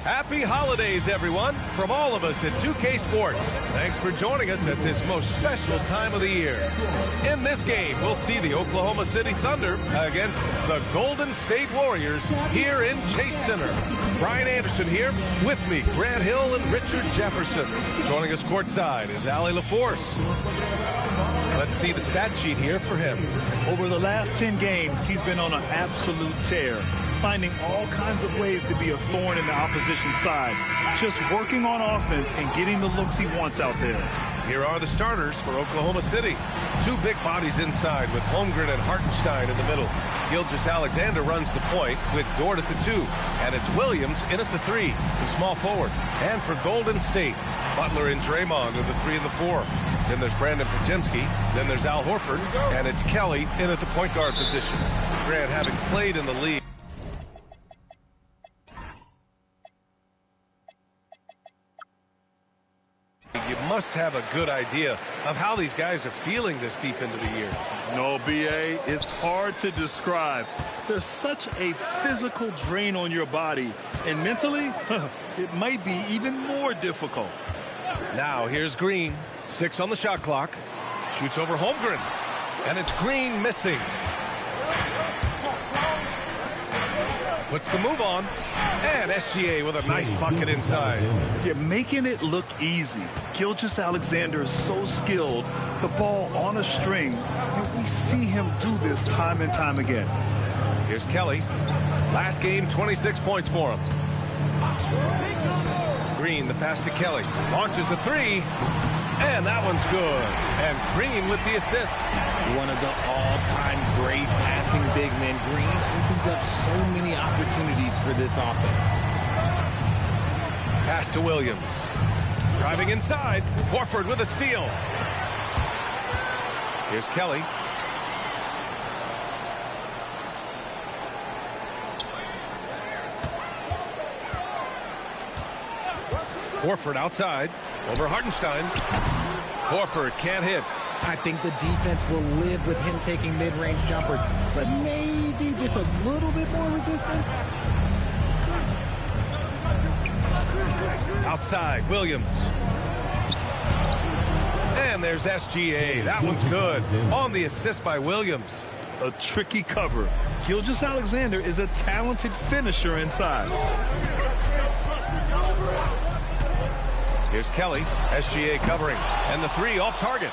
Happy holidays, everyone, from all of us at 2K Sports. Thanks for joining us at this most special time of the year. In this game, we'll see the Oklahoma City Thunder against the Golden State Warriors here in Chase Center. Brian Anderson here, with me, Grant Hill and Richard Jefferson. Joining us courtside is Allie LaForce. Let's see the stat sheet here for him. Over the last 10 games, he's been on an absolute tear, finding all kinds of ways to be a thorn in the opposition side, just working on offense and getting the looks he wants out there. Here are the starters for Oklahoma City. Two big bodies inside with Holmgren and Hartenstein in the middle. Gilgeous-Alexander runs the point with Dort at the 2. And it's Williams in at the 3, the small forward. And for Golden State, Butler and Draymond are the 3 and the 4. Then there's Brandon Podziemski. Then there's Al Horford. And it's Kelly in at the point guard position. Grant, having played in the league, you must have a good idea of how these guys are feeling this deep into the year. No, B.A., it's hard to describe. There's such a physical drain on your body, and mentally, it might be even more difficult. Now here's Green, 6 on the shot clock, shoots over Holmgren, and it's Green missing. Puts the move on, and SGA with a nice bucket inside. You're making it look easy. Gilgeous-Alexander is so skilled, the ball on a string, and we see him do this time and time again. Here's Kelly. Last game, 26 points for him. Green, the pass to Kelly. Launches a 3, and that one's good. And Green with the assist. One of the all-time great passing big men. Green opens up so many opportunities for this offense. Pass to Williams. Driving inside. Horford with a steal. Here's Kelly. Horford outside. Over Hartenstein. Horford can't hit. I think the defense will live with him taking mid-range jumpers, but maybe just a little bit more resistance. Outside, Williams. And there's SGA. That one's good. On the assist by Williams. A tricky cover. Gilgeous-Alexander is a talented finisher inside. Here's Kelly. SGA covering. And the 3 off target.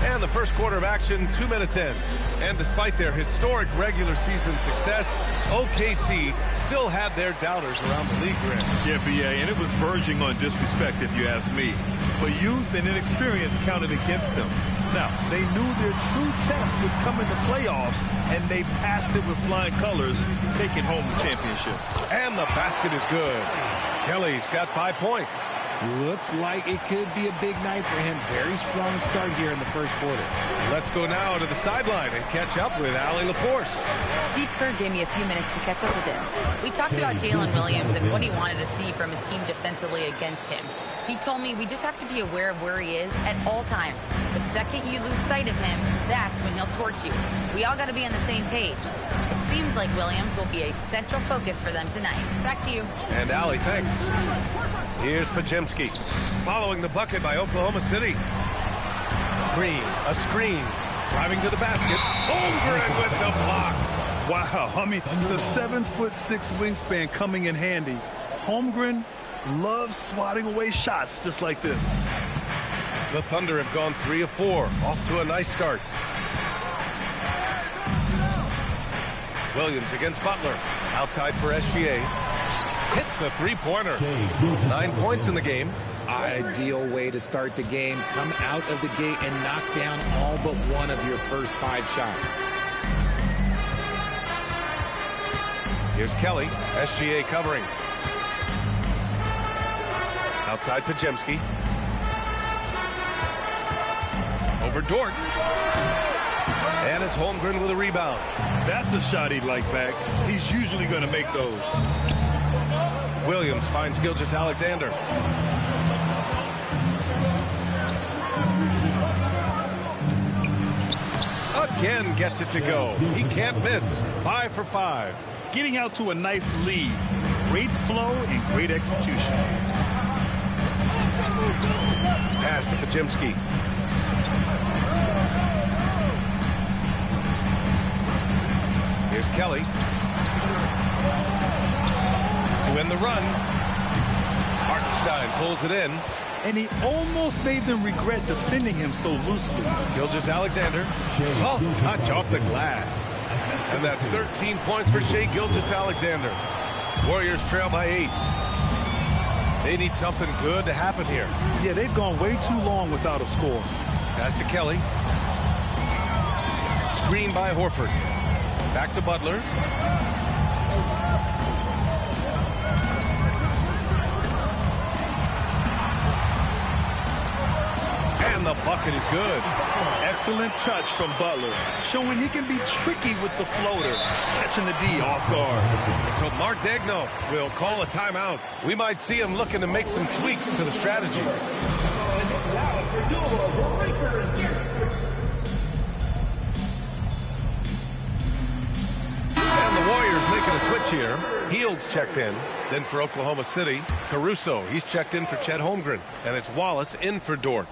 And the first quarter of action, 2 minutes in. And despite their historic regular season success, OKC still had their doubters around the league, Grant. Yeah, B.A., and it was verging on disrespect if you ask me. But youth and inexperience counted against them. Now, they knew their true test would come in the playoffs, and they passed it with flying colors, taking home the championship. And the basket is good. Kelly's got 5 points. Looks like it could be a big night for him. Very strong start here in the first quarter. Let's go now to the sideline and catch up with Allie LaForce. Steve Kerr gave me a few minutes to catch up with him. We talked about Jalen Williams and what he wanted to see from his team defensively against him. He told me we just have to be aware of where he is at all times. The second you lose sight of him, that's when he'll torch you. We all got to be on the same page. It seems like Williams will be a central focus for them tonight. Back to you. And Allie, thanks. Here's Podziemski, following the bucket by Oklahoma City. Green, a screen, driving to the basket. Holmgren with the block. Wow, I mean, the 7'6" wingspan coming in handy. Holmgren loves swatting away shots just like this. The Thunder have gone 3 of 4, off to a nice start. Williams against Butler, outside for SGA. Hits a 3-pointer. 9 points in the game. Ideal way to start the game. Come out of the gate and knock down all but one of your first 5 shots. Here's Kelly. SGA covering. Outside Podziemski. Over Dort. And it's Holmgren with a rebound. That's a shot he'd like back. He's usually going to make those. Williams finds Gilgeous-Alexander. Again gets it to go. He can't miss. 5 for 5. Getting out to a nice lead. Great flow and great execution. Pass to Kajimski. Here's Kelly. To end the run. Hartenstein pulls it in. And he almost made them regret defending him so loosely. Gilgeous-Alexander. Soft touch off the glass. And that's 13 points for Shai Gilgeous-Alexander. Warriors trail by 8. They need something good to happen here. Yeah, they've gone way too long without a score. Pass to Kelly. Screen by Horford. Back to Butler. And the bucket is good. Excellent touch from Butler, showing he can be tricky with the floater, catching the D off guard. So Mark Daigneault will call a timeout. We might see him looking to make some tweaks to the strategy. And the Warriors making a switch here. Hield's checked in. Then for Oklahoma City, Caruso. He's checked in for Chet Holmgren. And it's Wallace in for Dort.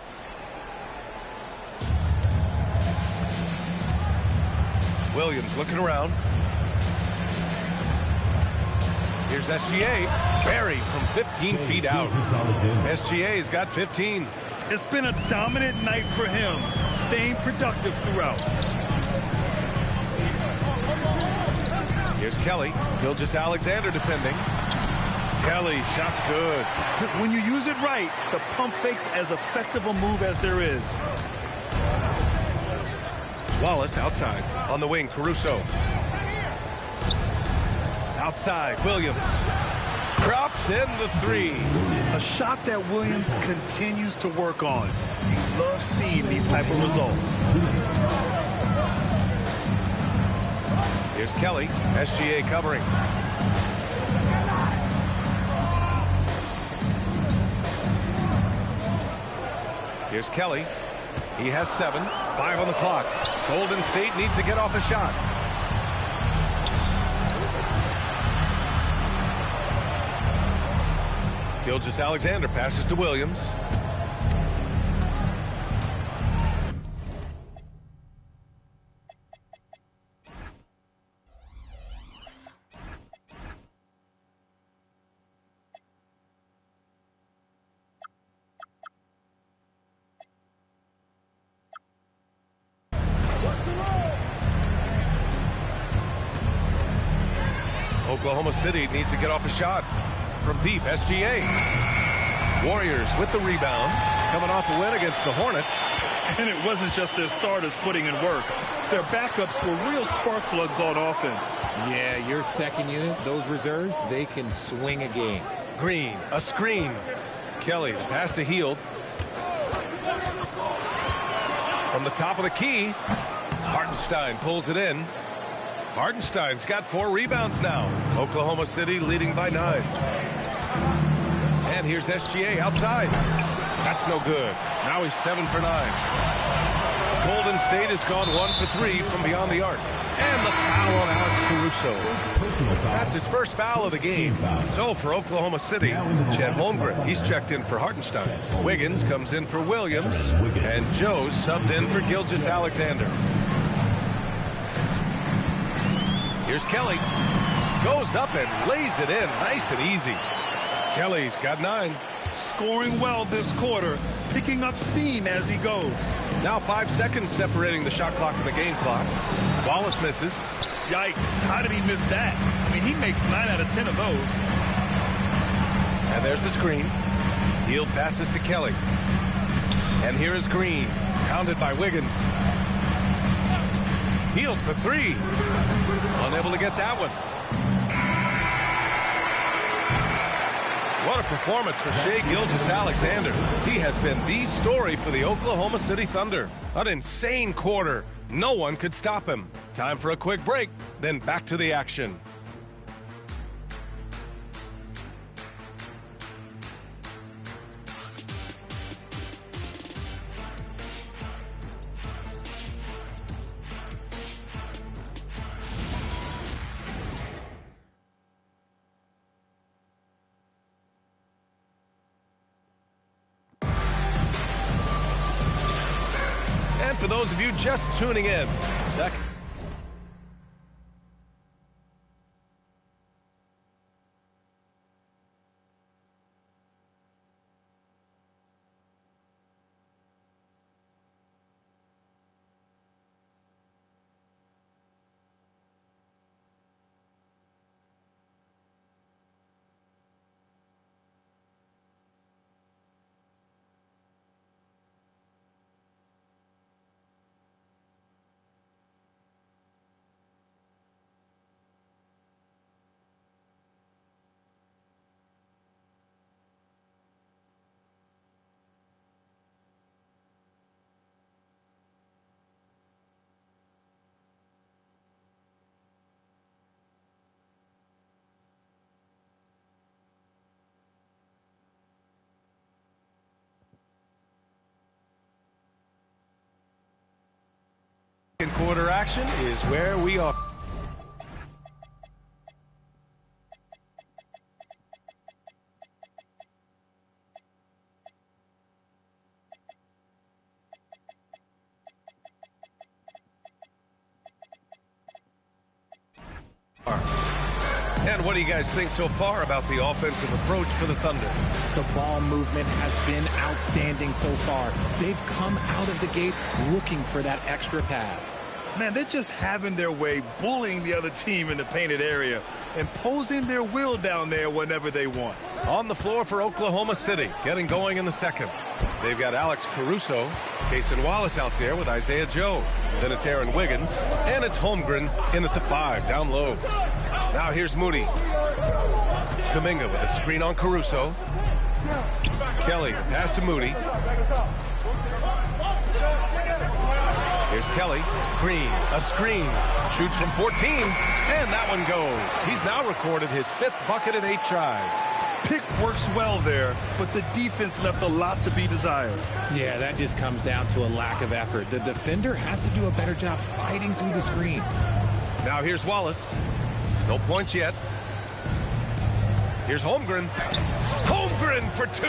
Williams looking around. Here's SGA. Buried from 15 feet out. SGA's got 15. It's been a dominant night for him, staying productive throughout. Here's Kelly. Gilgeous-Alexander defending. Kelly, shot's good. When you use it right, the pump fake's as effective a move as there is. Wallace outside. On the wing, Caruso. Outside, Williams. Drops in the 3. A shot that Williams continues to work on. You love seeing these type of results. Here's Kelly. SGA covering. Here's Kelly. He has 7. 5 on the clock. Golden State needs to get off a shot. Gilgeous-Alexander passes to Williams. Oklahoma City needs to get off a shot from deep. SGA. Warriors with the rebound, coming off a win against the Hornets. And it wasn't just their starters putting in work. Their backups were real spark plugs on offense. Yeah, your second unit, those reserves, they can swing a game. Green, a screen. Kelly, the pass to Hield. From the top of the key, Hartenstein pulls it in. Hartenstein's got 4 rebounds now. Oklahoma City leading by 9. And here's SGA outside. That's no good. Now he's 7 for 9. Golden State has gone 1 for 3 from beyond the arc. And the foul on Alex Caruso. That's his first foul of the game. So for Oklahoma City, Chet Holmgren, he's checked in for Hartenstein. Wiggins comes in for Williams. And Joe's subbed in for Gilgeous-Alexander. Here's Kelly. Goes up and lays it in nice and easy. Kelly's got 9. Scoring well this quarter, picking up steam as he goes. Now 5 seconds separating the shot clock and the game clock. Wallace misses. Yikes, how did he miss that? I mean, he makes 9 out of 10 of those. And there's the screen. Hield passes to Kelly. And here is Green, pounded by Wiggins. Hield for 3. Unable to get that one. What a performance for Shai Gilgeous-Alexander. He has been the story for the Oklahoma City Thunder. An insane quarter. No one could stop him. Time for a quick break, then back to the action. And for those of you just tuning in, second. Quarter action is where we are. And what do you guys think so far about the offensive approach for the Thunder? The ball movement has been outstanding so far. They've come out of the gate looking for that extra pass. Man, they're just having their way, bullying the other team in the painted area, imposing their will down there whenever they want. On the floor for Oklahoma City, getting going in the second. They've got Alex Caruso, Cason Wallace out there with Isaiah Joe. Then it's Aaron Wiggins, and it's Holmgren in at the 5, down low. Now here's Moody. Kuminga with a screen on Caruso. Kelly, pass to Moody. Here's Kelly. Green, a screen. Shoots from 14, and that one goes. He's now recorded his 5th bucket in 8 tries. Pick works well there, but the defense left a lot to be desired. Yeah, that just comes down to a lack of effort. The defender has to do a better job fighting through the screen. Now here's Wallace. No points yet. Here's Holmgren. Holmgren for 2.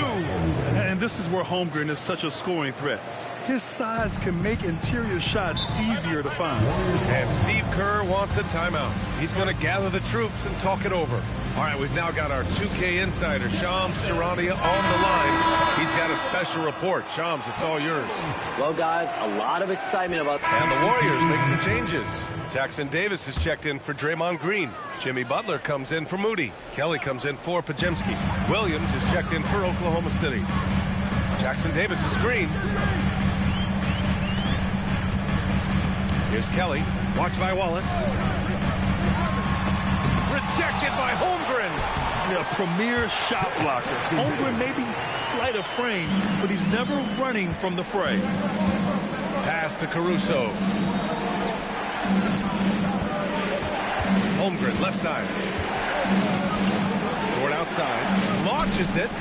And this is where Holmgren is such a scoring threat. His size can make interior shots easier to find. And Steve Kerr wants a timeout. He's going to gather the troops and talk it over. All right, we've now got our 2K insider, Shams Charania, on the line. He's got a special report. Shams, it's all yours. Well, guys, a lot of excitement about... And the Warriors make some changes. Jackson Davis is checked in for Draymond Green. Jimmy Butler comes in for Moody. Kelly comes in for Podziemski. Williams is checked in for Oklahoma City. Jackson Davis is green. Here's Kelly, watched by Wallace. Rejected by Holmgren. A premier shot blocker. Holmgren may be slight of frame, but he's never running from the fray. Pass to Caruso. Holmgren, left side. Toward outside. Launches it.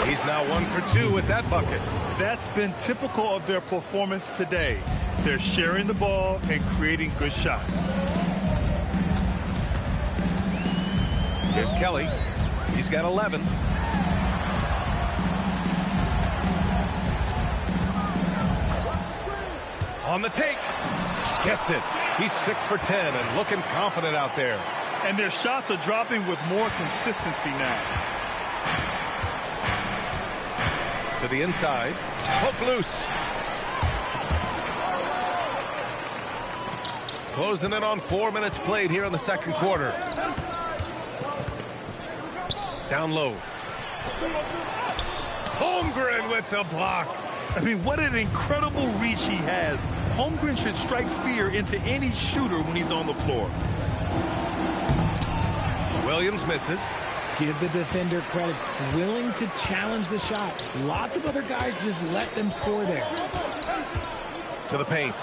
He's now 1 for 2 with that bucket. That's been typical of their performance today. They're sharing the ball and creating good shots. Here's Kelly. He's got 11. On the take. Gets it. He's 6 for 10 and looking confident out there. And their shots are dropping with more consistency now. To the inside. Hook loose. Closing in on 4 minutes played here in the second quarter. Down low. Holmgren with the block. I mean, what an incredible reach he has. Holmgren should strike fear into any shooter when he's on the floor. Williams misses. Give the defender credit. Willing to challenge the shot. Lots of other guys just let them score there. To the paint.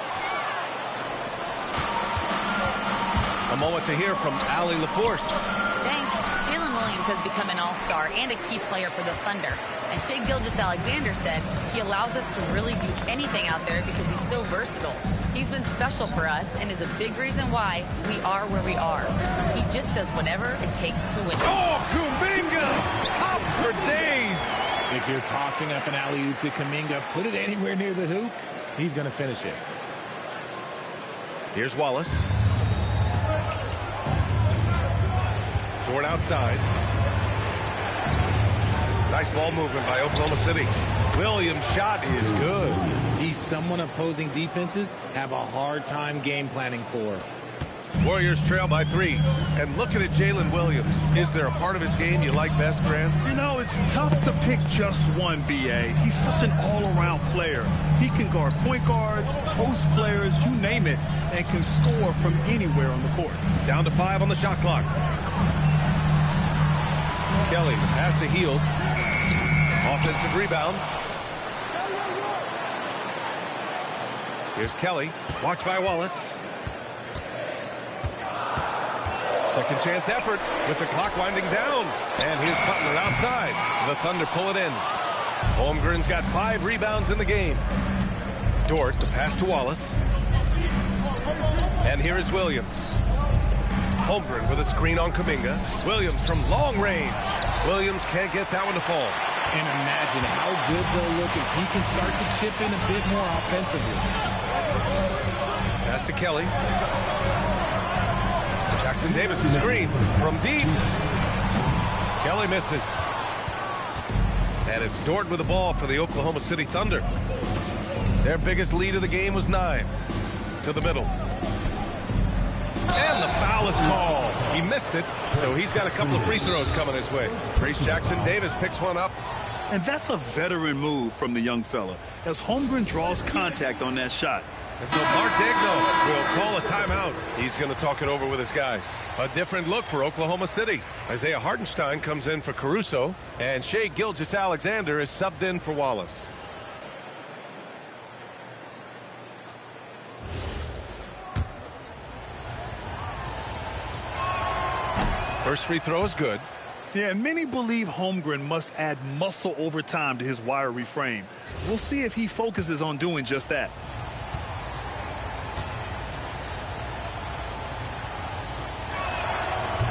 A moment to hear from Allie LaForce. Thanks. Jalen Williams has become an all-star and a key player for the Thunder. And Shai Gilgeous-Alexander said he allows us to really do anything out there because he's so versatile. He's been special for us and is a big reason why we are where we are. He just does whatever it takes to win. Oh, Kuminga! Out for days! If you're tossing up an alley-oop to Kuminga, put it anywhere near the hoop, he's going to finish it. Here's Wallace. Dort outside. Nice ball movement by Oklahoma City. Williams' shot is good. He's someone opposing defenses have a hard time game planning for. Warriors trail by 3. And looking at Jalen Williams, is there a part of his game you like best, Grant? You know, it's tough to pick just one, B.A. He's such an all-around player. He can guard point guards, post players, you name it, and can score from anywhere on the court. Down to 5 on the shot clock. Kelly, the pass to Hield. Offensive rebound. Here's Kelly. Watched by Wallace. Second chance effort with the clock winding down. And here's Butler outside. The Thunder pull it in. Holmgren's got 5 rebounds in the game. Dort, the pass to Wallace. And here is Williams. Holmgren with a screen on Kuminga. Williams from long range. Williams can't get that one to fall. And imagine how good they'll look if he can start to chip in a bit more offensively. Pass to Kelly. Jackson Davis screen from deep. Kelly misses. And it's Dort with the ball for the Oklahoma City Thunder. Their biggest lead of the game was 9. To the middle. And the foul is called. He missed it, so he's got a couple of free throws coming his way. Reese Jackson Davis picks one up. And that's a veteran move from the young fella, as Holmgren draws contact on that shot. And so Mark Daigneault will call a timeout. He's going to talk it over with his guys. A different look for Oklahoma City. Isaiah Hartenstein comes in for Caruso, and Shai Gilgeous-Alexander is subbed in for Wallace. First free throw is good. Yeah, many believe Holmgren must add muscle over time to his wiry frame. We'll see if he focuses on doing just that.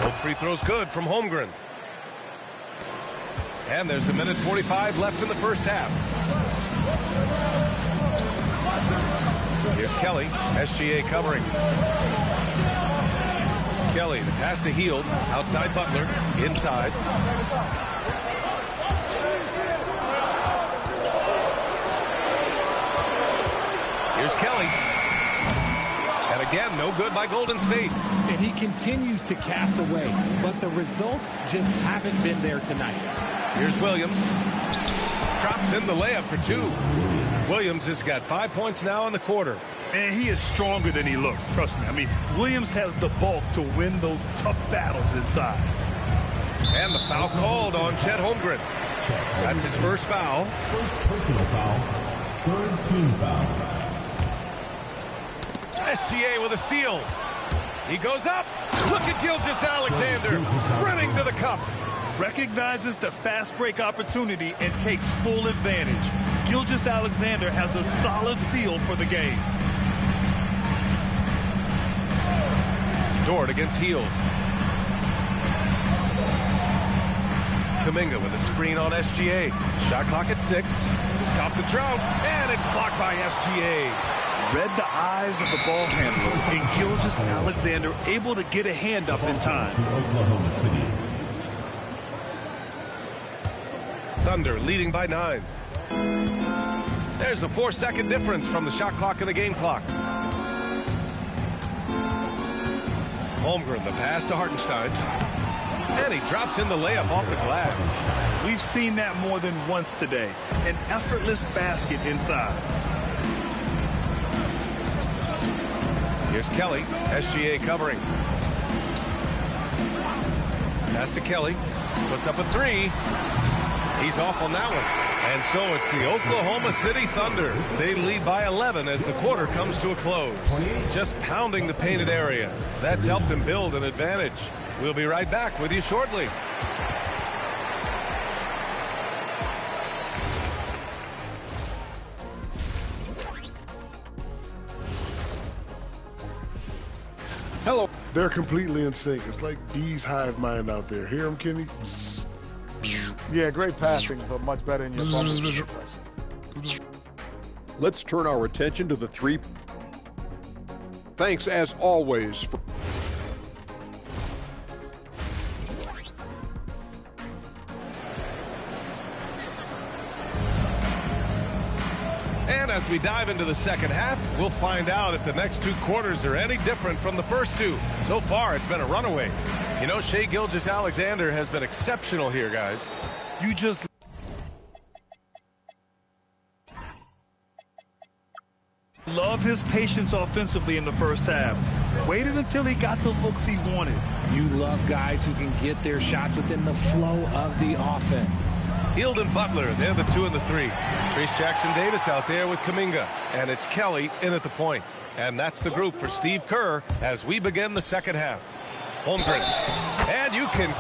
Both free throws good from Holmgren. And there's a minute 45 left in the first half. Here's Kelly, SGA covering. Kelly, the pass to Hield, outside Butler, inside. Here's Kelly. And again, no good by Golden State. And he continues to cast away, but the results just haven't been there tonight. Here's Williams. Drops in the layup for 2. Williams has got 5 points now in the quarter. And he is stronger than he looks, trust me. I mean, Williams has the bulk to win those tough battles inside. And the foul called on Chet Holmgren. That's his first foul. First personal foul. Third team foul. SGA with a steal. He goes up. Look at Gilgeous-Alexander sprinting to the cup. Recognizes the fast break opportunity and takes full advantage. Gilgeous-Alexander has a solid feel for the game. Dort against Hield. Kuminga with a screen on SGA. Shot clock at 6 to stop the drought, and it's blocked by SGA. Read the eyes of the ball handler, and Gilgeous-Alexander able to get a hand up in time. Oklahoma City. Thunder leading by 9. There's a 4-second difference from the shot clock and the game clock. Holmgren, the pass to Hartenstein. And he drops in the layup off the glass. We've seen that more than once today. An effortless basket inside. Here's Kelly, SGA covering. Pass to Kelly. Puts up a 3. He's off on that one. And so it's the Oklahoma City Thunder. They lead by 11 as the quarter comes to a close. Just pounding the painted area. That's helped them build an advantage. We'll be right back with you shortly. Hello. They're completely in sync. It's like bees hive mind out there. Hear them, Kenny? Bzz. Yeah, great passing, but much better in your bubble. Let's turn our attention to the Thanks, as always. And as we dive into the second half, we'll find out if the next two quarters are any different from the first two. So far, it's been a runaway. You know, Shai Gilgeous-Alexander has been exceptional here, guys. You just love his patience offensively in the first half. Waited until he got the looks he wanted. You love guys who can get their shots within the flow of the offense. Hield and Butler, they're the 2 and the 3. Trace Jackson-Davis out there with Kuminga. And it's Kelly in at the point. And that's the group for Steve Kerr as we begin the second half. Holmgren. And you can...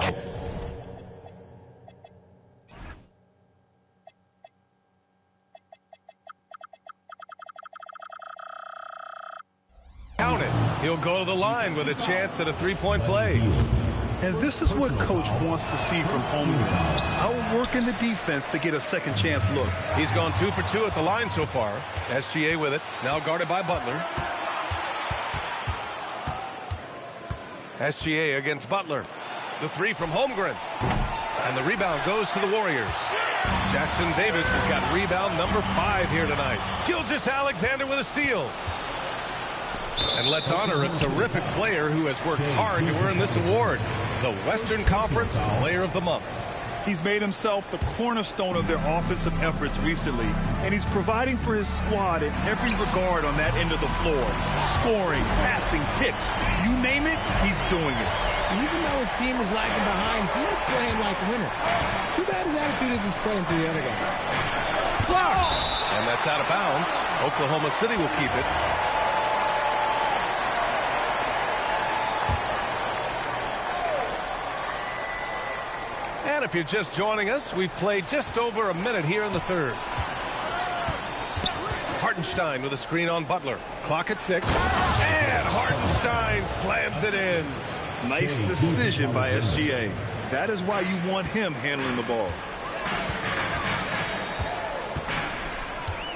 count it. He'll go to the line with a chance at a three-point play. And this is what Coach wants to see from Holmgren. Outworking the defense to get a second chance look. He's gone 2 for 2 at the line so far. SGA with it. Now guarded by Butler. SGA against Butler. The 3 from Holmgren. And the rebound goes to the Warriors. Jackson-Davis has got rebound number 5 here tonight. Gilgeous-Alexander with a steal. And let's honor a terrific player who has worked hard to earn this award. The Western Conference Player of the Month. He's made himself the cornerstone of their offensive efforts recently, and he's providing for his squad in every regard on that end of the floor. Scoring, passing, picks, you name it, he's doing it. Even though his team is lagging behind, he's playing like a winner. Too bad his attitude isn't spreading to the other guys. Blocked! And that's out of bounds. Oklahoma City will keep it. And if you're just joining us, we've played just over a minute here in the third. Hartenstein with a screen on Butler. Clock at 6. And Hartenstein slams it in. Nice decision by SGA. That is why you want him handling the ball.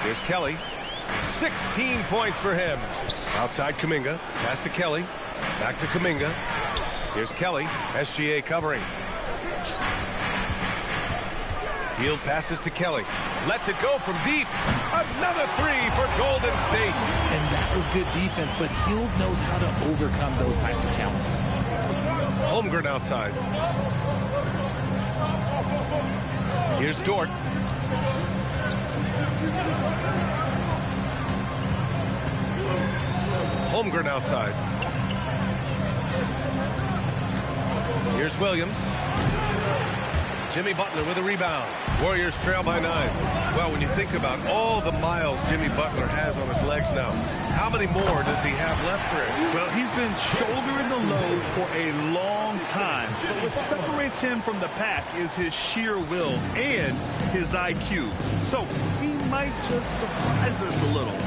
Here's Kelly. 16 points for him. Outside Kuminga. Pass to Kelly. Back to Kuminga. Here's Kelly. SGA covering. Hield passes to Kelly. Lets it go from deep. Another 3 for Golden State. And that was good defense, but Hield knows how to overcome those types of challenges. Holmgren outside. Here's Dort. Holmgren outside. Here's Williams. Jimmy Butler with a rebound. Warriors trail by 9. Well, when you think about all the miles Jimmy Butler has on his legs now, how many more does he have left for him? Well, he's been shouldering the load for a long time. But what separates him from the pack is his sheer will and his IQ. So he might just surprise us a little.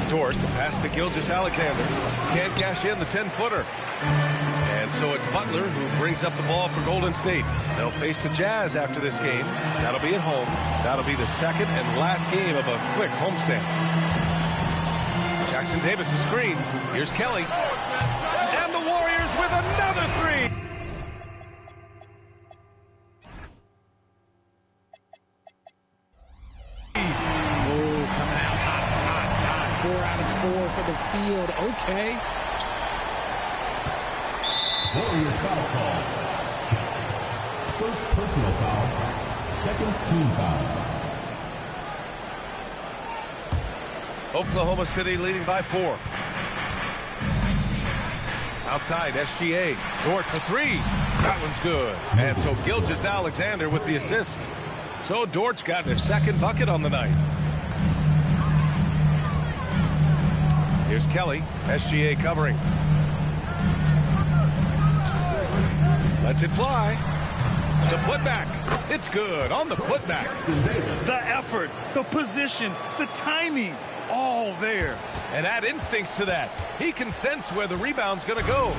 Dort, the pass to Gilgeous-Alexander. Can't cash in the 10-footer. And so it's Butler who brings up the ball for Golden State. They'll face the Jazz after this game. That'll be at home. That'll be the second and last game of a quick homestand. Jackson-Davis a screen. Here's Kelly. And the Warriors with another 3. Oh, coming out hot. 4 out of 4 for the field. Okay. Warriors foul call. First personal foul. Second team foul. Oklahoma City leading by 4. Outside, SGA. Dort for 3. That one's good. And so Gilgeous-Alexander with the assist. So Dort's gotten his second bucket on the night. Here's Kelly. SGA covering. Lets it fly. The putback. It's good on the putback. The effort, the position, the timing, all there. And add instincts to that. He can sense where the rebound's going to go.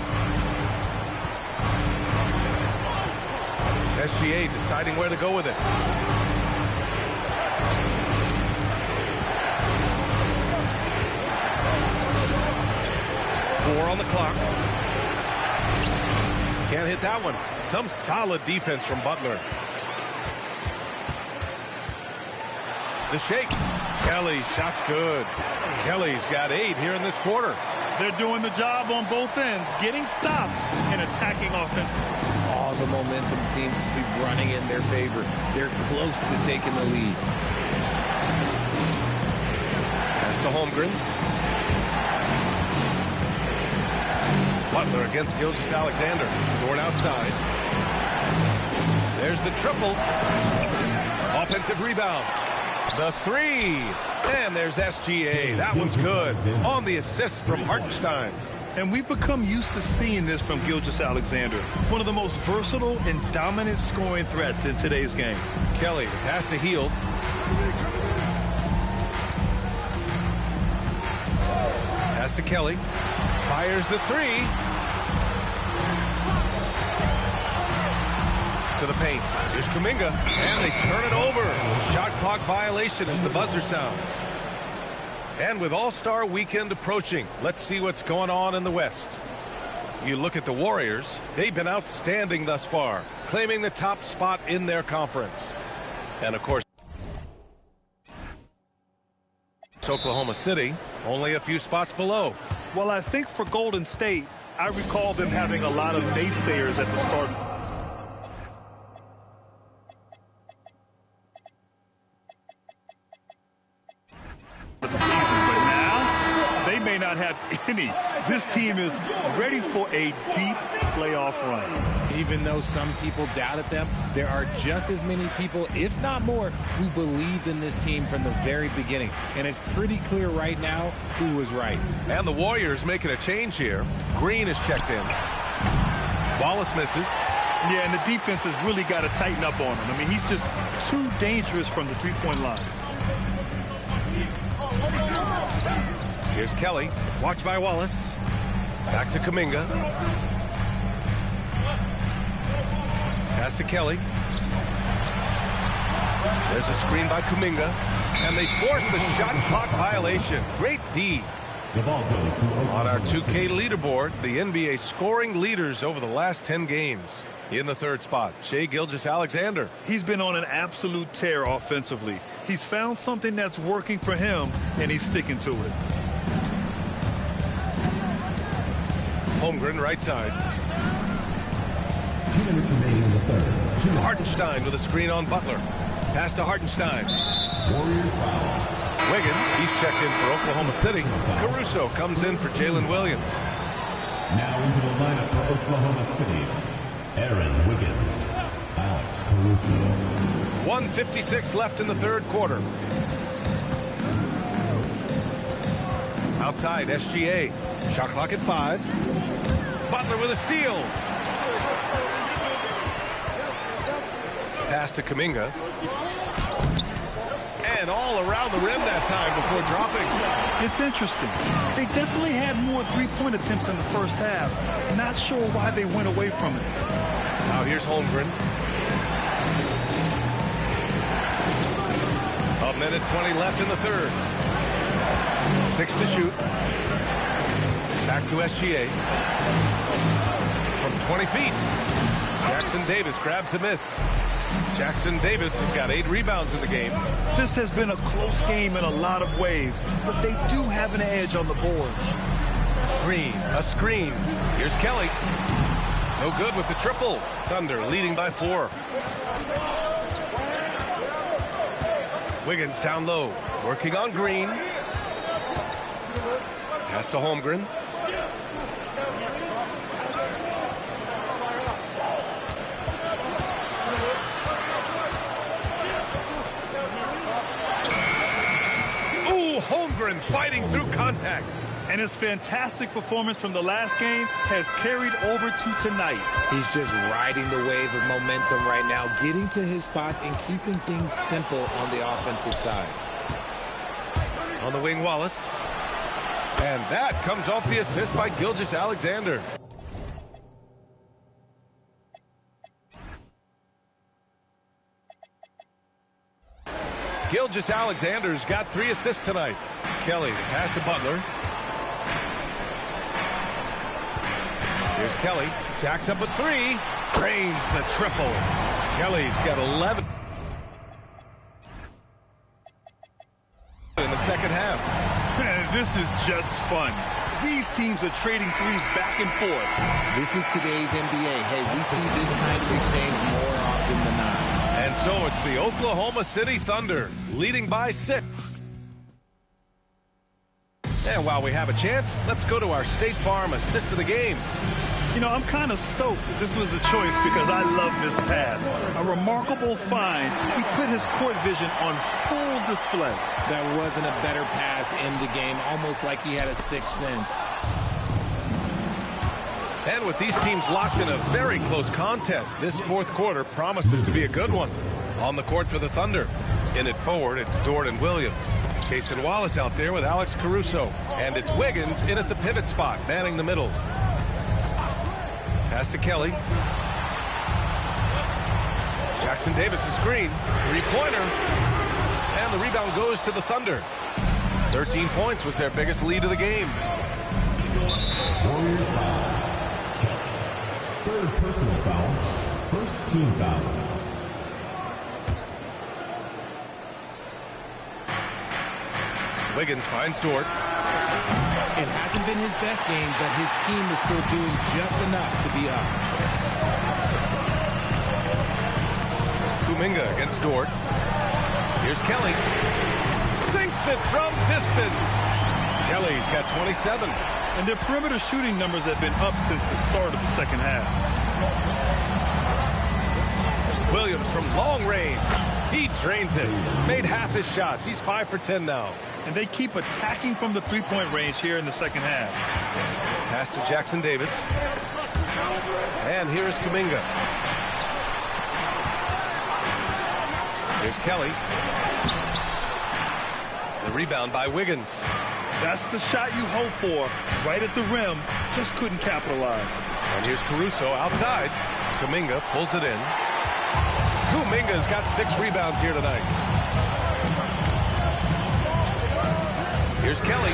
SGA deciding where to go with it. the clock. Can't hit that one. Some solid defense from Butler. The shake. Kelly, shot's good. Kelly's got 8 here in this quarter. They're doing the job on both ends, getting stops and attacking offensively. All the momentum seems to be running in their favor. They're close to taking the lead. Pass to Holmgren. Butler against Gilgeous-Alexander. Going outside. There's the triple. Offensive rebound. The 3. And there's SGA. That one's good. On the assist from Hartenstein. And we've become used to seeing this from Gilgeous-Alexander. One of the most versatile and dominant scoring threats in today's game. Kelly, pass to Hield. Pass to Kelly. Fires the 3. To the paint. Here's Kuminga. And they turn it over. Shot clock violation as the buzzer sounds. And with All-Star Weekend approaching, let's see what's going on in the West. You look at the Warriors. They've been outstanding thus far, claiming the top spot in their conference. And, of course, Oklahoma City, only a few spots below. Well, I think for Golden State, I recall them having a lot of naysayers at the start of the season, but now they may not have any. This team is ready for a deep playoff run. Even though some people doubted them, there are just as many people, if not more, who believed in this team from the very beginning. And it's pretty clear right now who was right. And the Warriors making a change here. Green is checked in. Wallace misses. Yeah, and the defense has really got to tighten up on him. I mean, he's just too dangerous from the three-point line. Here's Kelly. Watched by Wallace. Back to Kuminga. Pass to Kelly. There's a screen by Kuminga. And they force the shot clock violation. Great D. The ball goes to On our 2K leaderboard, the NBA scoring leaders over the last 10 games. In the third spot, Shai Gilgeous-Alexander. He's been on an absolute tear offensively. He's found something that's working for him, and he's sticking to it. Holmgren, right side. 2 minutes remaining in the third. Hartenstein with a screen on Butler. Pass to Hartenstein. Warriors foul. Wiggins, he's checked in for Oklahoma City. Caruso comes in for Jalen Williams. Now into the lineup for Oklahoma City. Aaron Wiggins. Alex Caruso. 1:56 left in the third quarter. Outside, SGA. Shot clock at 5. Butler with a steal. Pass to Kuminga. And all around the rim that time before dropping. It's interesting. They definitely had more three-point attempts in the first half. Not sure why they went away from it. Now here's Holmgren. A minute 20 left in the third. 6 to shoot. Back to SGA. From 20 feet. Jackson Davis grabs the miss. Jackson Davis has got 8 rebounds in the game. This has been a close game in a lot of ways, but they do have an edge on the boards. Green, a screen. Here's Kelly. No good with the triple. Thunder leading by 4. Wiggins down low. Working on Green. Pass to Holmgren. Ooh, Holmgren fighting through contact. And his fantastic performance from the last game has carried over to tonight. He's just riding the wave of momentum right now, getting to his spots and keeping things simple on the offensive side. On the wing, Wallace. And that comes off the assist by Gilgeous-Alexander. Gilgeous-Alexander's got 3 assists tonight. Kelly, pass to Butler. Here's Kelly. Jacks up a three. Drains the triple. Kelly's got 11 in the second half. Man, this is just fun. These teams are trading threes back and forth. This is today's NBA. Hey, we see this kind of exchange more often than not. And so it's the Oklahoma City Thunder leading by 6. And while we have a chance, let's go to our State Farm assist of the game. You know, I'm kind of stoked that this was a choice because I love this pass. A remarkable find. He put his court vision on full display. That wasn't a better pass into game, almost like he had a sixth sense. And with these teams locked in a very close contest, this fourth quarter promises to be a good one. On the court for the Thunder. In it forward, it's Dort and Williams. Cason Wallace out there with Alex Caruso. And it's Wiggins in at the pivot spot, manning the middle. Pass to Kelly. Jackson Davis' screen. Three-pointer. And the rebound goes to the Thunder. 13 points was their biggest lead of the game. Warriors foul. Third personal foul. First team foul. Wiggins finds Dort. It hasn't been his best game, but his team is still doing just enough to be up. Kuminga against Dort. Here's Kelly. Sinks it from distance. Kelly's got 27. And their perimeter shooting numbers have been up since the start of the second half. Williams from long range. He drains it. Made half his shots. He's 5 for 10 now. And they keep attacking from the three-point range here in the second half. Pass to Jackson Davis. And here's Kuminga. Here's Kelly. The rebound by Wiggins. That's the shot you hope for. Right at the rim. Just couldn't capitalize. And here's Caruso outside. Kuminga pulls it in. Kuminga's got 6 rebounds here tonight. Here's Kelly.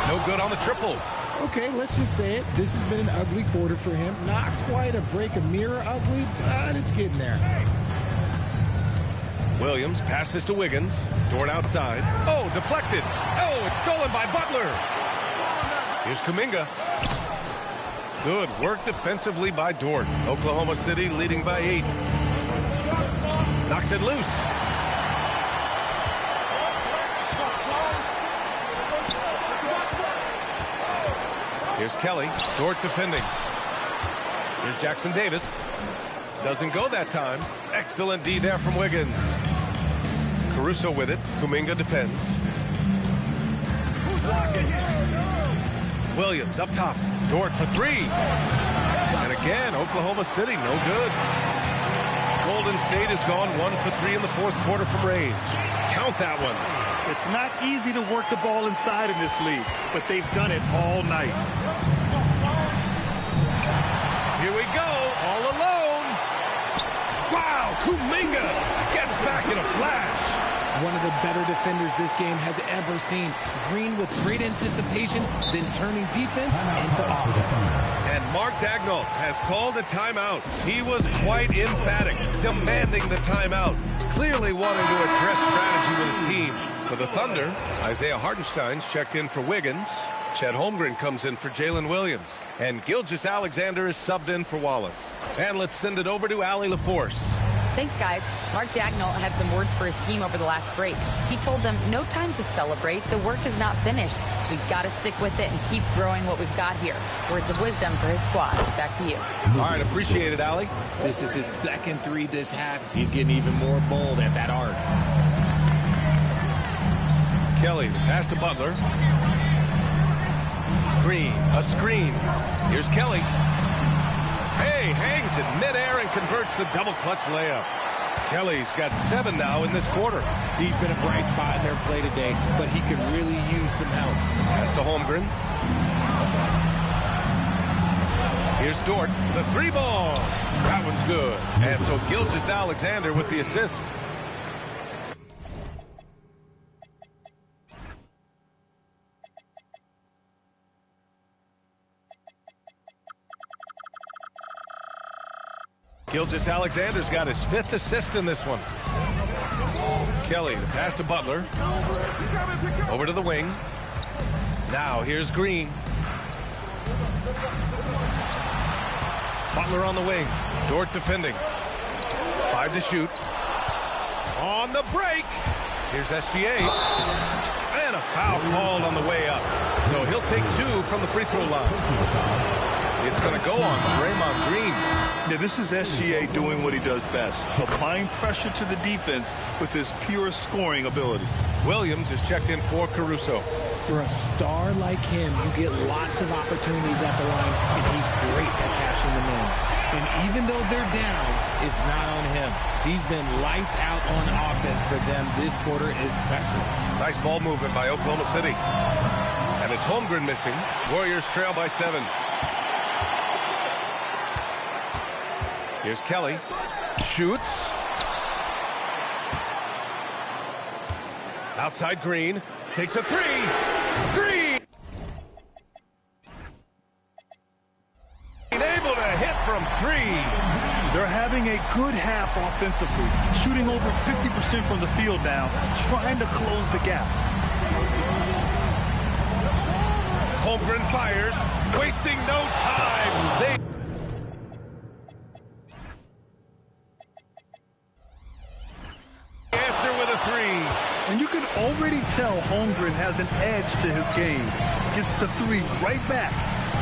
No good on the triple. Okay, let's just say it. This has been an ugly quarter for him. Not quite a break a mirror ugly, but it's getting there. Williams passes to Wiggins. Dort outside. Oh, deflected. Oh, it's stolen by Butler. Here's Kuminga. Good work defensively by Dort. Oklahoma City leading by 8. Knocks it loose. Here's Kelly. Dort defending. Here's Jackson Davis. Doesn't go that time. Excellent D there from Wiggins. Caruso with it. Kuminga defends. Williams up top. Dort for 3. And again, Oklahoma City, no good. Golden State has gone 1 for 3 in the fourth quarter from range. Count that one. It's not easy to work the ball inside in this league, but they've done it all night. Here we go, all alone. Wow, Kuminga gets back in a flash. One of the better defenders this game has ever seen. Green with great anticipation, then turning defense into offense. And Mark Daigneault has called a timeout. He was quite emphatic, demanding the timeout, clearly wanting to address strategy with his team. For the Thunder, Isaiah Hartenstein's checked in for Wiggins. Chet Holmgren comes in for Jalen Williams. And Gilgeous-Alexander is subbed in for Wallace. And let's send it over to Allie LaForce. Thanks, guys. Mark Daigneault had some words for his team over the last break. He told them, no time to celebrate. The work is not finished. We've got to stick with it and keep growing what we've got here. Words of wisdom for his squad. Back to you. All right, appreciate it, Allie. This is his second 3 this half. He's getting even more bold at that arc. Kelly, the pass to Butler. Green, a screen. Here's Kelly. Hey, hangs it midair and converts the double clutch layup. Kelly's got 7 now in this quarter. He's been a bright spot in their play today, but he could really use some help. Pass to Holmgren. Here's Dort, the 3-ball. That one's good. And so Gilgeous-Alexander with the assist. Gilgeous-Alexander's got his 5th assist in this one. Kelly, the pass to Butler. Over to the wing. Now here's Green. Butler on the wing. Dort defending. 5 to shoot. On the break. Here's SGA. And a foul called on the way up. So he'll take 2 from the free throw line. It's going to go on Draymond Green. Yeah, this is SGA doing what he does best, applying pressure to the defense with his pure scoring ability. Williams is checked in for Caruso. For a star like him, you get lots of opportunities at the line, and he's great at cashing them in. And even though they're down, it's not on him. He's been lights out on offense for them this quarter especially. Nice ball movement by Oklahoma City. And it's Holmgren missing. Warriors trail by 7. Here's Kelly. Shoots. Outside Green. Takes a 3. Green! Able to hit from 3. They're having a good half offensively, shooting over 50% from the field now, trying to close the gap. Holmgren fires, wasting no time. They answer with a 3. And you can already tell Holmgren has an edge to his game. Gets the 3 right back.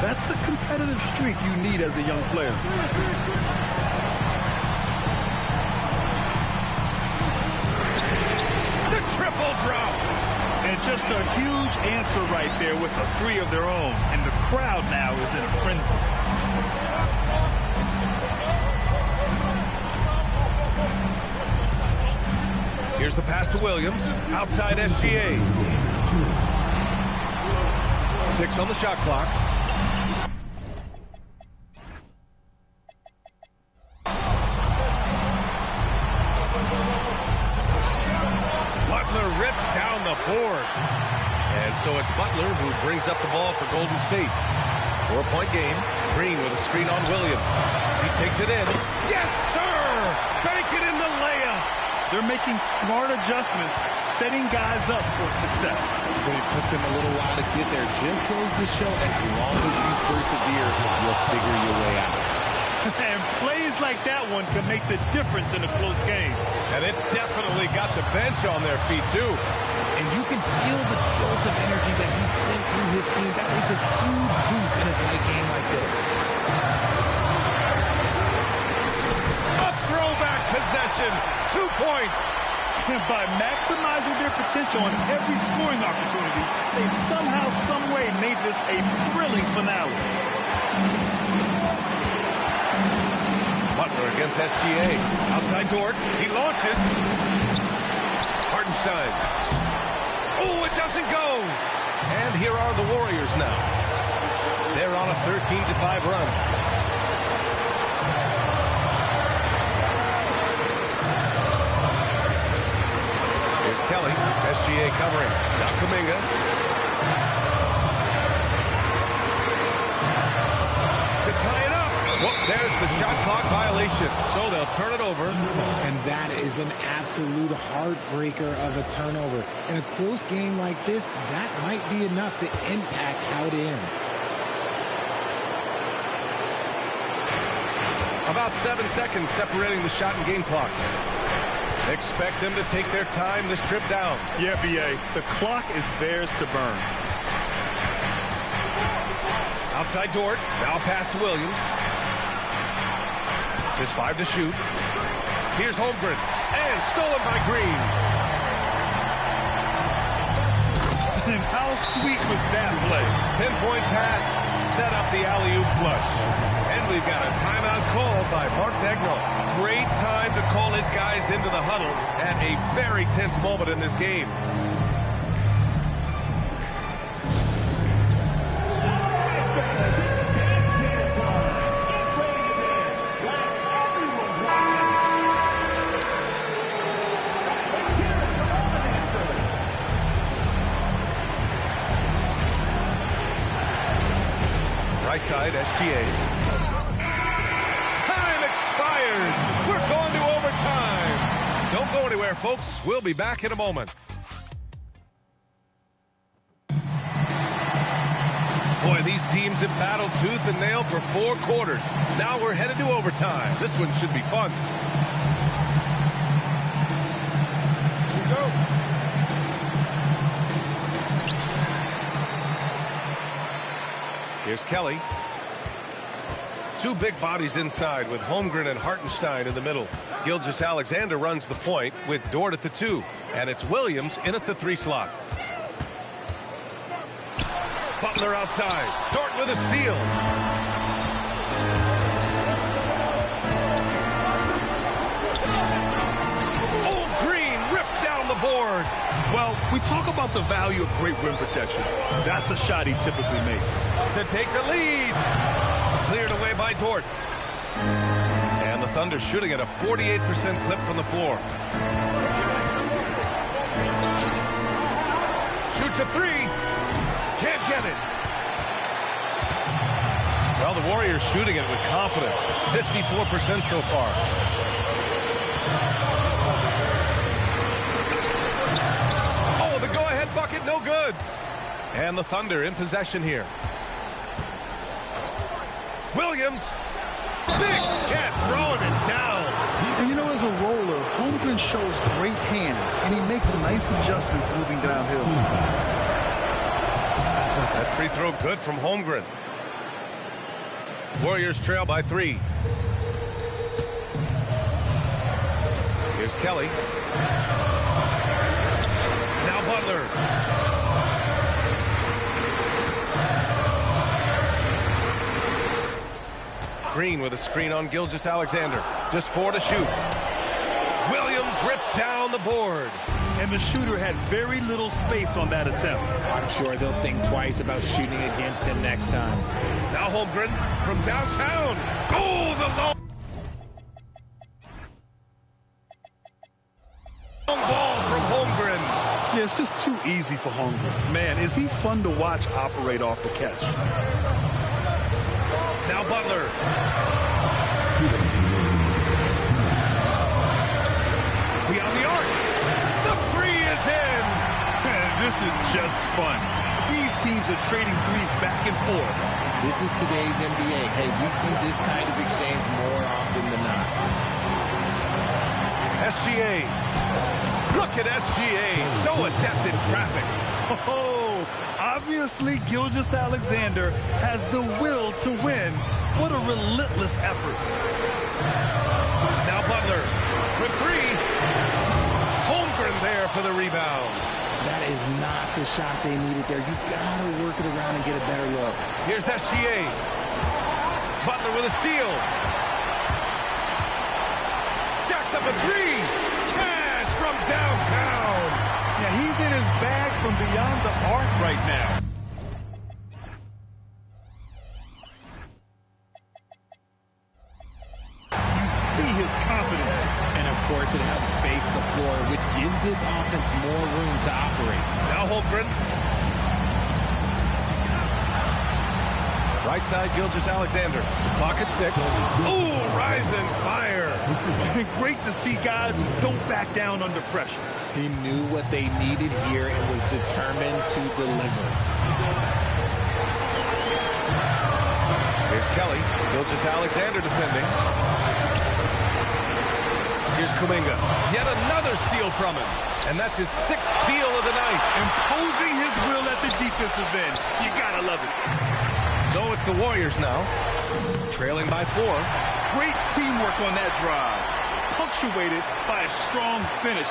That's the competitive streak you need as a young player. The triple drop. And just a huge answer right there with a 3 of their own. And the crowd now is in a frenzy. Here's the pass to Williams. Outside SGA. 6 on the shot clock. Butler rips down the board. And so it's Butler who brings up the ball for Golden State. 4-point game. Green with a screen on Williams. He takes it in. Yes, sir! Bank it in the layup. They're making smart adjustments, setting guys up for success. But it took them a little while to get there. Just goes to show as long as you persevere, you'll figure your way out. And plays like that one can make the difference in a close game. And it definitely got the bench on their feet, too. And you can feel the jolt of energy that he sent through his team. That is a huge boost in a tight game like this. A throwback possession. 2 points. And by maximizing their potential on every scoring opportunity, they've somehow, someway made this a thrilling finale. Butler against SGA. Outside Dort. He launches. Hartenstein. Oh, it doesn't go. And here are the Warriors now. They're on a 13-5 run. Here's Kelly. SGA covering. Now Kuminga. To tie it up. Well, there's the shot clock violation. So they'll turn it over. And that is an absolute heartbreaker of a turnover. In a close game like this, that might be enough to impact how it ends. About 7 seconds separating the shot and game clocks. Expect them to take their time this trip down. Yeah, B.A., the clock is theirs to burn. Outside Dort. Now pass to Williams. Just 5 to shoot. Here's Holmgren. And stolen by Green. And how sweet was that play? Pinpoint pass. Set up the alley-oop flush. And we've got a timeout called by Mark Daigneault. Great time to call his guys into the huddle at a very tense moment in this game. Right side, SGA. Time expired. there, folks. We'll be back in a moment. Boy, these teams have battled tooth and nail for 4 quarters. Now we're headed to overtime. This one should be fun. Here we go. Here's Kelly. 2 big bodies inside with Holmgren and Hartenstein in the middle. Gilgeous-Alexander runs the point with Dort at the 2. And it's Williams in at the 3 slot. Butler outside. Dort with a steal. Oh, Green rips down the board. Well, we talk about the value of great rim protection. That's a shot he typically makes. To take the lead. Cleared away by Dort. And the Thunder shooting at a 48% clip from the floor. Shoots a 3. Can't get it. Well, the Warriors shooting it with confidence. 54% so far. Oh, the go-ahead bucket, no good. And the Thunder in possession here. Williams. Big tip, throwing it down. And you know, as a roller, Holmgren shows great hands, and he makes nice adjustments moving downhill. That free throw good from Holmgren. Warriors trail by 3. Here's Kelly. Now Butler. Green with a screen on Gilgeous-Alexander. Just 4 to shoot. Williams rips down the board. And the shooter had very little space on that attempt. I'm sure they'll think twice about shooting against him next time. Now Holmgren from downtown. Oh, the long ball from Holmgren. Yeah, it's just too easy for Holmgren. Man, is he fun to watch operate off the catch. Now Butler. Beyond the arc. The 3 is in. Man, this is just fun. These teams are trading threes back and forth. This is today's NBA. Hey, we see this kind of exchange more often than not. SGA. Look at SGA. So adept in traffic. Oh, obviously Gilgeous-Alexander has the will to win. What a relentless effort. Now Butler for 3. Holmgren there for the rebound. That is not the shot they needed there. You've got to work it around and get a better look. Here's SGA. Butler with a steal. Jacks up a 3. Cash from downtown. Yeah, he's in his bag from beyond the arc right now. You see his confidence. And of course, it helps space the floor, which gives this offense more room to operate. Now Holmgren. Right side, Gilgeous-Alexander. Clock at 6. Ooh, rise and fire. Great to see guys who don't back down under pressure. He knew what they needed here and was determined to deliver. Here's Kelly. Gilgeous-Alexander defending. Here's Kuminga. Yet another steal from him. And that's his 6th steal of the night. Imposing his will at the defensive end. You gotta love it. So it's the Warriors now. Trailing by 4. Great teamwork on that drive. Punctuated by a strong finish.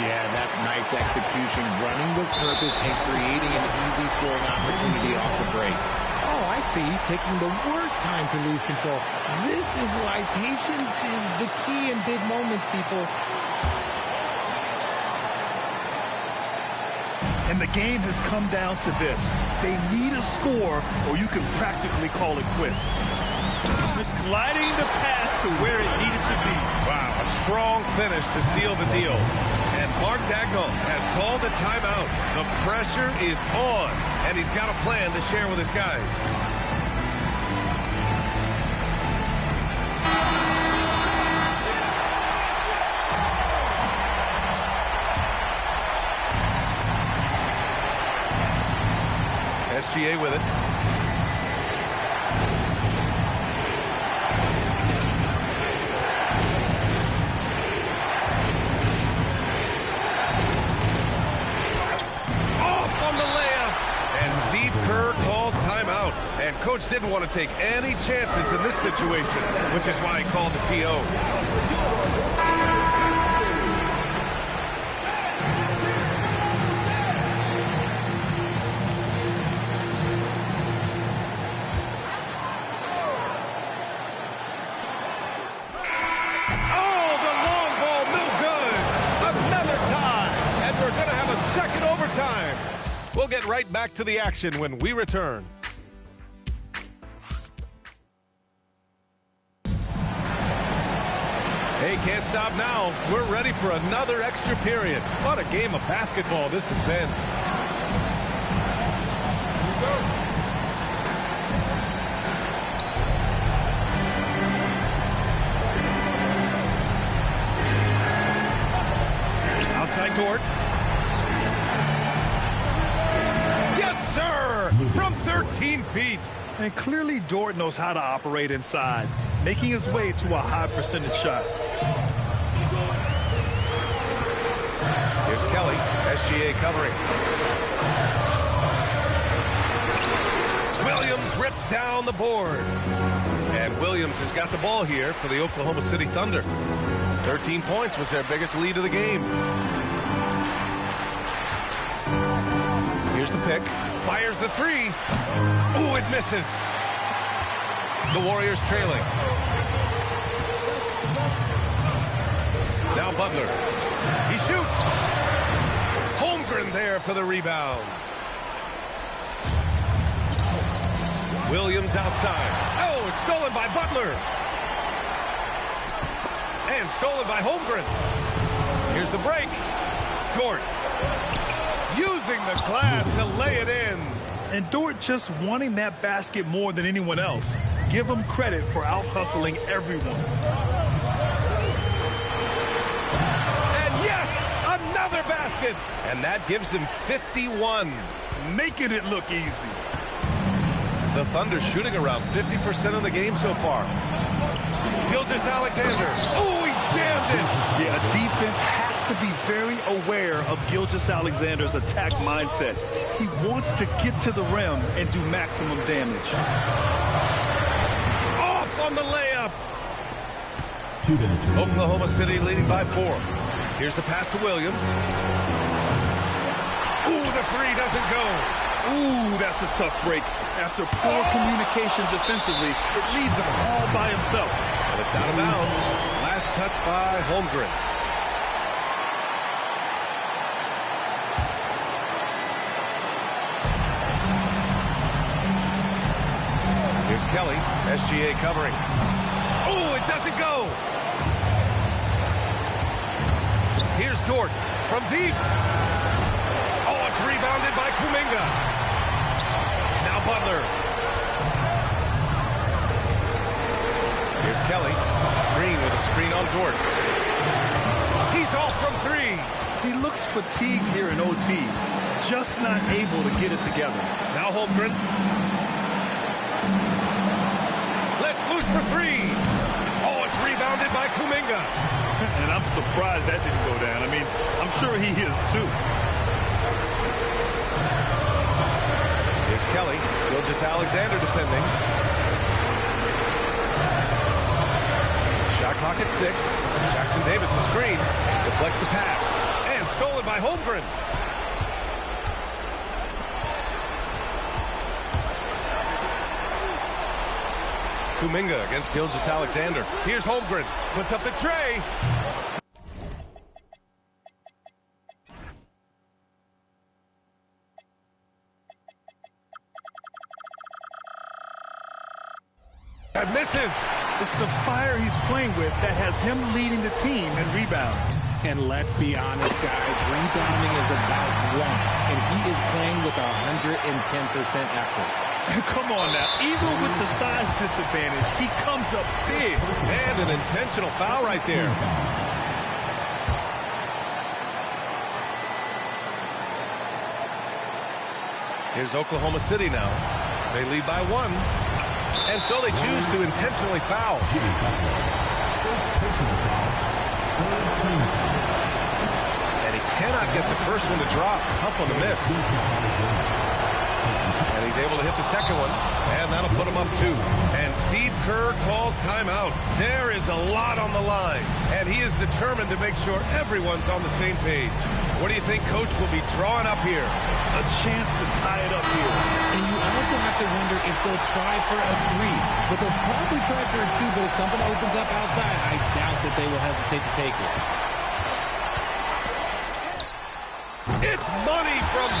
Yeah, that's nice execution. Running with purpose and creating an easy scoring opportunity off the break. Oh, I see. Picking the worst time to lose control. This is why patience is the key in big moments, people. And the game has come down to this. They need a score, or you can practically call it quits. Gliding the pass to where it needed to be. Wow, a strong finish to seal the deal. And Mark Daigneault has called a timeout. The pressure is on, and he's got a plan to share with his guys. SGA with it. Off on the layup. And Steve Kerr calls timeout. And coach didn't want to take any chances in this situation, which is why he called the TO. We'll get right back to the action when we return. Hey, can't stop now. We're ready for another extra period. What a game of basketball this has been. Outside Dort. From 13 feet. And clearly Dort knows how to operate inside, making his way to a high percentage shot. Here's Kelly, SGA covering. Williams rips down the board. And Williams has got the ball here for the Oklahoma City Thunder. 13 points was their biggest lead of the game. Here's the pick. Fires the three. Ooh, it misses. The Warriors trailing. Now Butler. He shoots. Holmgren there for the rebound. Williams outside. Oh, it's stolen by Butler. And stolen by Holmgren. Here's the break. Dort. Using the glass to lay it in. And Dort just wanting that basket more than anyone else. Give him credit for out-hustling everyone. And yes, another basket. And that gives him 51. Making it look easy. The Thunder shooting around 50% of the game so far. Gilgeous-Alexander. Oh, he jammed it. Yeah, defense has to be very aware of Gilgeous-Alexander's attack mindset. He wants to get to the rim and do maximum damage. Off on the layup. Oklahoma City leading by 4. Here's the pass to Williams. Ooh, the three doesn't go. Ooh, that's a tough break. After poor communication defensively, it leaves him all by himself. But it's out of bounds. Last touch by Holmgren. Here's Kelly, SGA covering. Oh, it doesn't go. Here's Dort from deep. Oh, it's rebounded by Kuminga. Now Butler. Here's Kelly. Green with a screen on Dort. He's off from 3. He looks fatigued here in OT. Just not able to get it together. Now Holmgren. Let's loose for 3. Oh, it's rebounded by Kuminga. And I'm surprised that didn't go down. I mean, I'm sure he is too. Here's Kelly. Gilgeous-Alexander defending. Shot clock at 6. Jackson Davis' screen. Deflects the pass. And stolen by Holmgren. Kuminga against Gilgeous-Alexander. Here's Holmgren. Puts up the tray. That misses. It's the fire he's playing with that has him leading the team in rebounds. And let's be honest, guys, rebounding is about want, and he is playing with 110% effort. Come on now. Even with the size disadvantage, he comes up big. And an intentional foul right there. Here's Oklahoma City now. They lead by 1. And so they choose to intentionally foul. And he cannot get the first one to drop. Tough one to miss. And he's able to hit the second one. And that'll put him up 2. And Steve Kerr calls timeout. There is a lot on the line. And he is determined to make sure everyone's on the same page. What do you think Coach will be drawing up here? A chance to tie it up here. And you also have to wonder if they'll try for a 3. But they'll probably try for a 2. But if something opens up outside, I doubt that they will hesitate to take it. It's money from...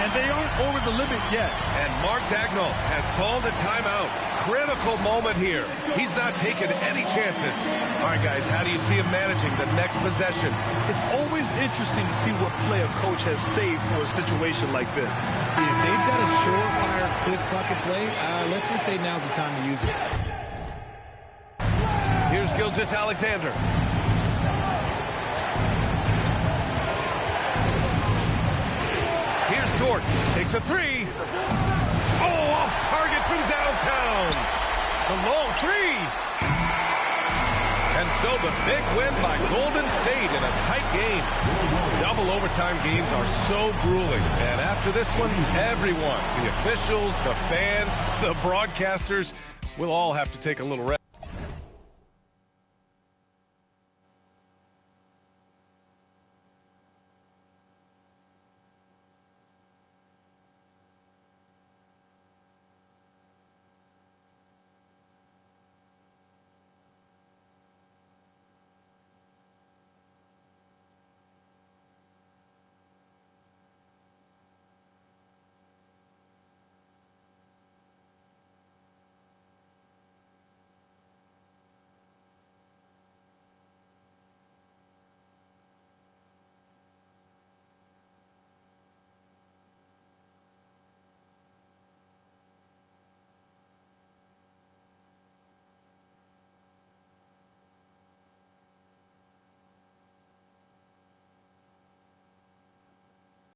And they aren't over the limit yet. And Mark Daigneault has called a timeout. Critical moment here. He's not taking any chances. All right, guys, how do you see him managing the next possession? It's always interesting to see what play a coach has saved for a situation like this. If they've got a surefire, quick bucket play, let's just say now's the time to use it. Here's Gilgeous-Alexander. Here's Dort. Takes a 3. Oh, off target from downtown. The long 3. And so the big win by Golden State in a tight game. Double overtime games are so grueling. And after this one, everyone, the officials, the fans, the broadcasters, will all have to take a little rest.